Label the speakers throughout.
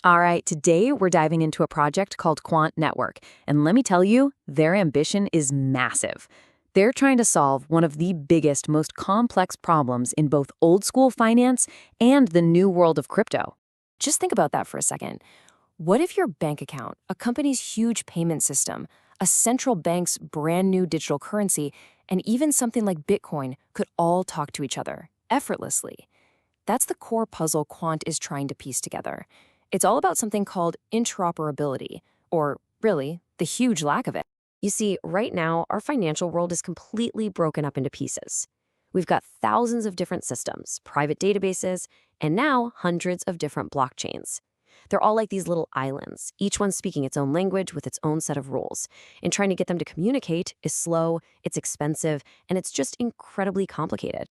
Speaker 1: All right, today we're diving into a project called Quant Network, and let me tell you, their ambition is massive. They're trying to solve one of the biggest, most complex problems in both old-school finance and the new world of crypto.
Speaker 2: Just think about that for a second. What if your bank account, a company's huge payment system, a central bank's brand new digital currency, and even something like Bitcoin could all talk to each other effortlessly? That's the core puzzle Quant is trying to piece together. It's all about something called interoperability, or really, the huge lack of it. You see, right now, our financial world is completely broken up into pieces. We've got thousands of different systems, private databases, and now hundreds of different blockchains. They're all like these little islands, each one speaking its own language with its own set of rules. And trying to get them to communicate is slow, it's expensive, and it's just incredibly complicated.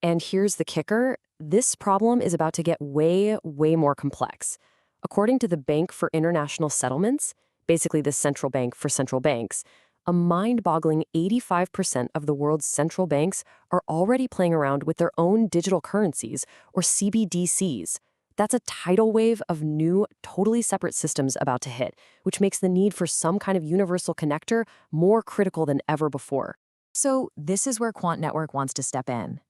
Speaker 2: And here's the kicker, this problem is about to get way, way more complex. According to the Bank for International Settlements, basically the central bank for central banks, a mind-boggling 85% of the world's central banks are already playing around with their own digital currencies, or CBDCs. That's a tidal wave of new, totally separate systems about to hit, which makes the need for some kind of universal connector more critical than ever before.
Speaker 3: So this is where Quant Network wants to step in.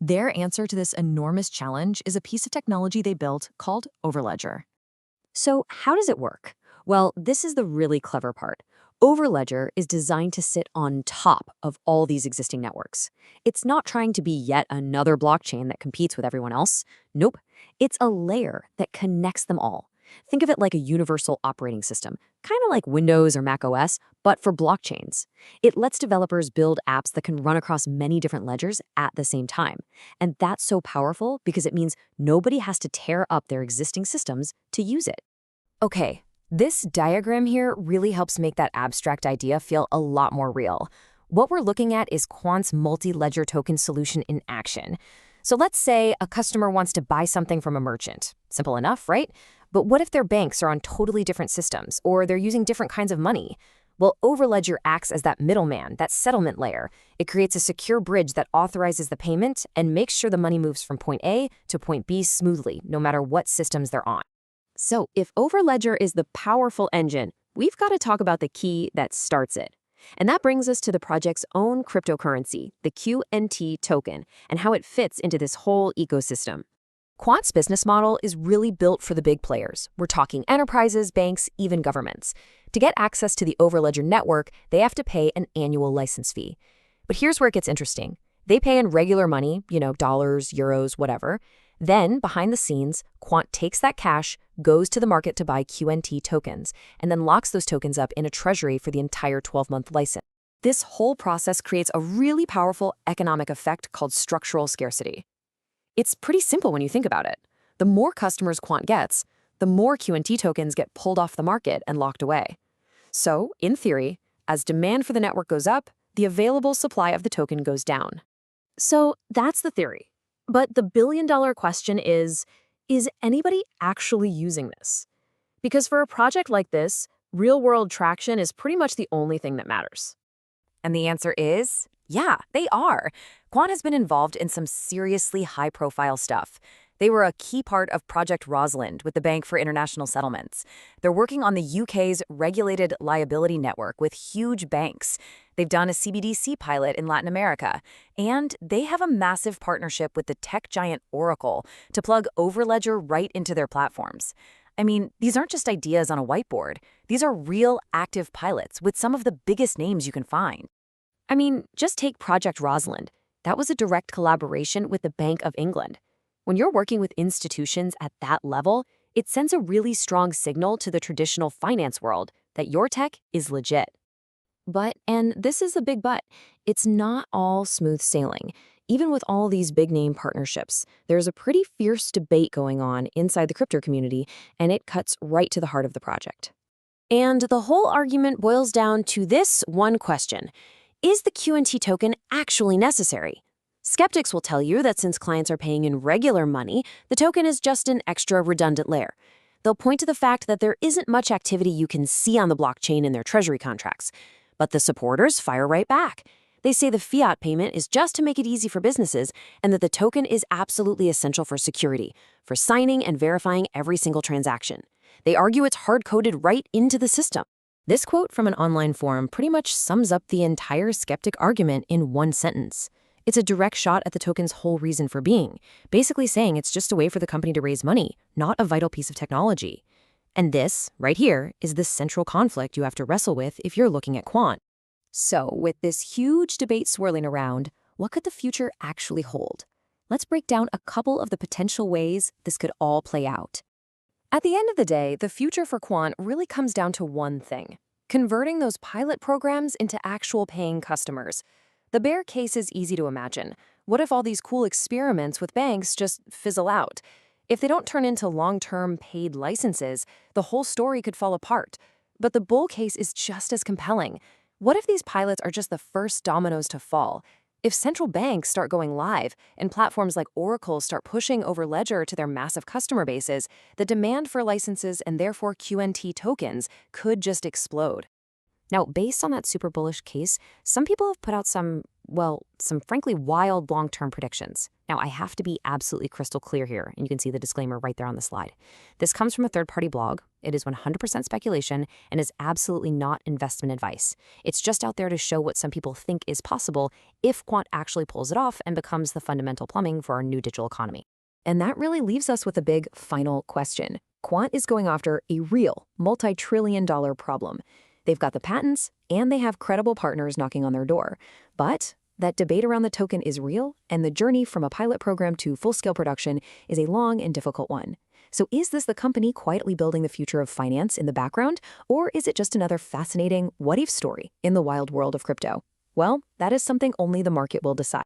Speaker 3: Their answer to this enormous challenge is a piece of technology they built called Overledger.
Speaker 2: So how does it work? Well, this is the really clever part. Overledger is designed to sit on top of all these existing networks. It's not trying to be yet another blockchain that competes with everyone else. Nope. It's a layer that connects them all. Think of it like a universal operating system, kind of like Windows or Mac OS, but for blockchains. It lets developers build apps that can run across many different ledgers at the same time. And that's so powerful because it means nobody has to tear up their existing systems to use it. Okay, this diagram here really helps make that abstract idea feel a lot more real. What we're looking at is Quant's multi-ledger token solution in action. So let's say a customer wants to buy something from a merchant. Simple enough, right? But what if their banks are on totally different systems, or they're using different kinds of money? Well, Overledger acts as that middleman, that settlement layer. It creates a secure bridge that authorizes the payment and makes sure the money moves from point A to point B smoothly, no matter what systems they're on. So if Overledger is the powerful engine, we've got to talk about the key that starts it. And that brings us to the project's own cryptocurrency, the QNT token, and how it fits into this whole ecosystem. Quant's business model is really built for the big players. We're talking enterprises, banks, even governments. To get access to the Overledger network, they have to pay an annual license fee. But here's where it gets interesting. They pay in regular money, dollars, euros, whatever. Then, behind the scenes, Quant takes that cash, goes to the market to buy QNT tokens, and then locks those tokens up in a treasury for the entire 12-month license. This whole process creates a really powerful economic effect called structural scarcity. It's pretty simple when you think about it. The more customers Quant gets, the more QNT tokens get pulled off the market and locked away. So, in theory, as demand for the network goes up, the available supply of the token goes down. So that's the theory. But the billion-dollar question is anybody actually using this? Because for a project like this, real-world traction is pretty much the only thing that matters.
Speaker 4: And the answer is, yeah, they are. Quant has been involved in some seriously high-profile stuff. They were a key part of Project Rosalind with the Bank for International Settlements. They're working on the UK's regulated liability network with huge banks. They've done a CBDC pilot in Latin America. And they have a massive partnership with the tech giant Oracle to plug Overledger right into their platforms. I mean, these aren't just ideas on a whiteboard. These are real active pilots with some of the biggest names you can find.
Speaker 2: I mean, just take Project Rosalind. That was a direct collaboration with the Bank of England. When you're working with institutions at that level, it sends a really strong signal to the traditional finance world that your tech is legit. But, and this is a big but, it's not all smooth sailing. Even with all these big-name partnerships, there's a pretty fierce debate going on inside the crypto community, and it cuts right to the heart of the project. And the whole argument boils down to this one question. Is the QNT token actually necessary? Skeptics will tell you that since clients are paying in regular money, the token is just an extra redundant layer. They'll point to the fact that there isn't much activity you can see on the blockchain in their treasury contracts. But the supporters fire right back. They say the fiat payment is just to make it easy for businesses and that the token is absolutely essential for security, for signing and verifying every single transaction. They argue it's hard-coded right into the system.
Speaker 3: This quote from an online forum pretty much sums up the entire skeptic argument in one sentence. It's a direct shot at the token's whole reason for being, basically saying it's just a way for the company to raise money, not a vital piece of technology. And this, right here, is the central conflict you have to wrestle with if you're looking at Quant.
Speaker 2: So, with this huge debate swirling around, what could the future actually hold? Let's break down a couple of the potential ways this could all play out.
Speaker 1: At the end of the day, the future for Quant really comes down to one thing: converting those pilot programs into actual paying customers. The bear case is easy to imagine. What if all these cool experiments with banks just fizzle out? If they don't turn into long-term paid licenses, the whole story could fall apart. But the bull case is just as compelling. What if these pilots are just the first dominoes to fall? If central banks start going live and platforms like Oracle start pushing Overledger to their massive customer bases, the demand for licenses and therefore QNT tokens could just explode.
Speaker 2: Now, based on that super bullish case, some people have put out some frankly wild long-term predictions. Now, I have to be absolutely crystal clear here, and you can see the disclaimer right there on the slide. This comes from a third-party blog. It is 100% speculation and is absolutely not investment advice. It's just out there to show what some people think is possible if Quant actually pulls it off and becomes the fundamental plumbing for our new digital economy.
Speaker 1: And that really leaves us with a big final question. Quant is going after a real multi-trillion-dollar problem. They've got the patents, and they have credible partners knocking on their door. But that debate around the token is real, and the journey from a pilot program to full-scale production is a long and difficult one. So is this the company quietly building the future of finance in the background, or is it just another fascinating what-if story in the wild world of crypto? Well, that is something only the market will decide.